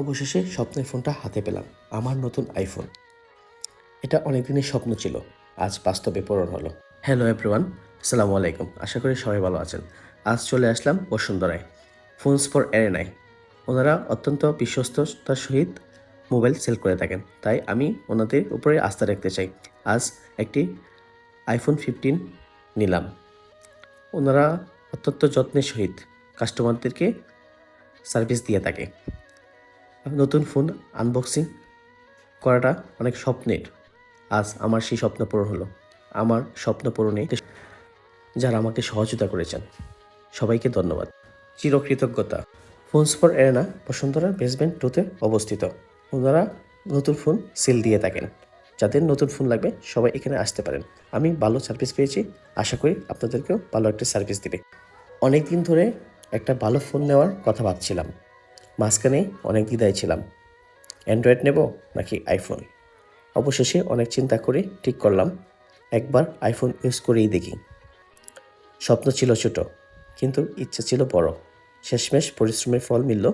অবশেষে স্বপ্নের ফোনটা হাতে পেলাম, আমার নতুন আইফোন। এটা অনেক দিনের স্বপ্ন ছিল, আজ বাস্তবে পূরণ হলো। হ্যালো এভরিওয়ান, আসসালামু আলাইকুম। আশা করি সবাই ভালো আছেন। আজ চলে আসলাম বসুন্ধরায়, ফোনস ফর এরেনায়। ওনারা অত্যন্ত বিশ্বস্ততার সহিত মোবাইল সেল করে থাকেন, তাই আমি ওনাদের উপরে আস্থা রাখতে চাই। আজ একটি আইফোন 15 নিলাম। ওনারা অত্যন্ত যত্নের সহিত কাস্টমারদেরকে সার্ভিস দিয়ে থাকে। নতুন ফোন আনবক্সিং করাটা অনেক স্বপ্নের। আজ আমার সেই স্বপ্ন পূরণ হলো। আমার স্বপ্ন পূরণে যারা আমাকে সহযোগিতা করেছেন সবাইকে ধন্যবাদ, চিরকৃতজ্ঞতা। Phones for arena Bashundhara basement 2-তে অবস্থিত। ওনারা নতুন ফোন সেল দিয়ে থাকেন। যাদের নতুন ফোন লাগবে সবাই এখানে আসতে পারেন। আমি ভালো সার্ভিস পেয়েছি, আশা করি আপনাদেরকেও ভালো একটা সার্ভিস দিবে। অনেক দিন ধরে একটা ভালো ফোন নেওয়ার কথা ভাবছিলাম, মাঝখানে অনেক দ্বিধায় ছিলাম, অ্যান্ড্রয়েড নেব নাকি আইফোন। অবশেষে অনেক চিন্তা করে ঠিক করলাম একবার আইফোন ইউজ করেই দেখি। স্বপ্ন ছিল ছোট, কিন্তু ইচ্ছা ছিল বড়। শেষমেশ পরিশ্রমের ফল মিলল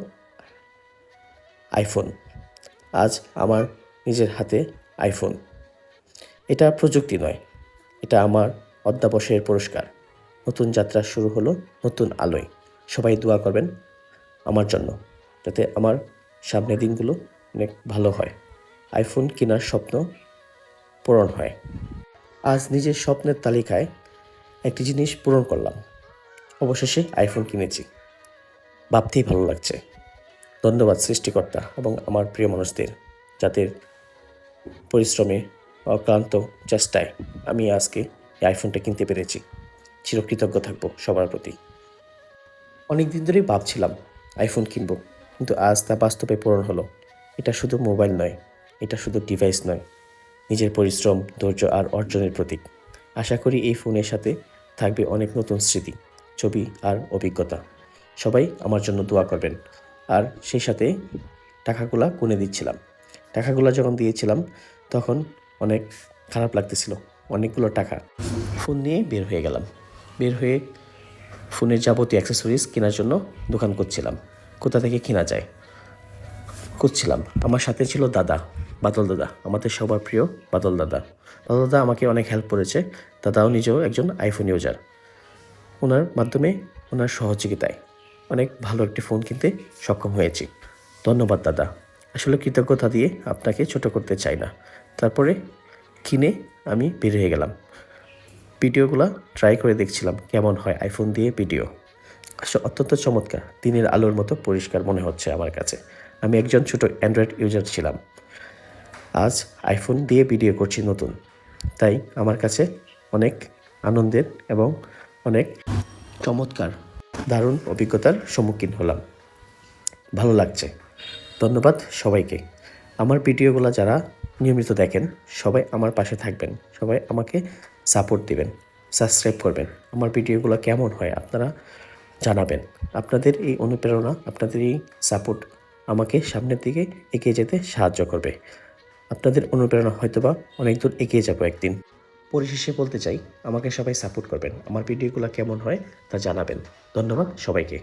আইফোন। আজ আমার নিজের হাতে আইফোন। এটা প্রযুক্তি নয়, এটা আমার অধ্যাবসায়ের পুরস্কার। নতুন যাত্রা শুরু হলো নতুন আলোয়। সবাই দোয়া করবেন আমার জন্য, যাতে আমার সামনের দিনগুলো অনেক ভালো হয়, আইফোন কেনার স্বপ্ন পূরণ হয়। আজ নিজের স্বপ্নের তালিকায় একটি জিনিস পূরণ করলাম, অবশেষে আইফোন কিনেছি। ভাবতেই ভালো লাগছে। ধন্যবাদ সৃষ্টিকর্তা এবং আমার প্রিয় মানুষদের, যাদের পরিশ্রমে অক্লান্ত চেষ্টায় আমি আজকে এই আইফোনটা কিনতে পেরেছি। চিরকৃতজ্ঞ থাকবো সবার প্রতি। অনেক দিন ধরেই ভাবছিলাম আইফোন কিনবো, কিন্তু আজ তা বাস্তবে পূরণ হলো। এটা শুধু মোবাইল নয়, এটা শুধু ডিভাইস নয়, নিজের পরিশ্রম, ধৈর্য আর অর্জনের প্রতীক। আশা করি এই ফোনের সাথে থাকবে অনেক নতুন স্মৃতি, ছবি আর অভিজ্ঞতা। সবাই আমার জন্য দোয়া করবেন। আর সেই সাথে টাকাগুলা গুনে দিচ্ছিলাম। টাকাগুলা যখন দিয়েছিলাম তখন অনেক খারাপ লাগতেছিল, অনেকগুলো টাকা। ফোন নিয়ে বের হয়ে গেলাম। বের হয়ে ফোনের যাবতীয় অ্যাক্সেসরিজ কেনার জন্য দোকান করছিলাম, কোথা থেকে কেনা যায় খুঁজছিলাম। আমার সাথে ছিল দাদা, বাদল দাদা, আমাদের সবার প্রিয় বাদল দাদা। বাদল দাদা আমাকে অনেক হেল্প করেছে। দাদাও নিজেও একজন আইফোন ইউজার। ওনার মাধ্যমে, ওনার সহযোগিতায় অনেক ভালো একটি ফোন কিনতে সক্ষম হয়েছি। ধন্যবাদ দাদা। আসলে কৃতজ্ঞতা দিয়ে আপনাকে ছোট করতে চাই না। তারপরে কিনে আমি বের হয়ে গেলাম। ভিডিওগুলো ট্রাই করে দেখছিলাম কেমন হয় আইফোন দিয়ে ভিডিও। আসলে অত্যন্ত চমৎকার, দিনের আলোর মতো পরিষ্কার মনে হচ্ছে আমার কাছে। আমি একজন ছোট অ্যান্ড্রয়েড ইউজার ছিলাম, আজ আইফোন দিয়ে ভিডিও করছি নতুন। তাই আমার কাছে অনেক আনন্দের এবং অনেক চমৎকার, দারুণ অভিজ্ঞতার সম্মুখীন হলাম। ভালো লাগছে। ধন্যবাদ সবাইকে। আমার ভিডিওগুলো যারা নিয়মিত দেখেন সবাই আমার পাশে থাকবেন, সবাই আমাকে সাপোর্ট দিবেন, সাবস্ক্রাইব করবেন। আমার ভিডিওগুলো কেমন হয় আপনারা জানাবেন। আপনাদের এই অনুপ্রেরণা, আপনাদের এই সাপোর্ট আমাকে সামনের দিকে এগিয়ে যেতে সাহায্য করবে। আপনাদের অনুপ্রেরণা হয়তোবা অনেক দূর এগিয়ে যাব একদিন। পরিশেষে বলতে চাই, আমাকে সবাই সাপোর্ট করবেন, আমার ভিডিওগুলো কেমন হয় তা জানাবেন। ধন্যবাদ সবাইকে।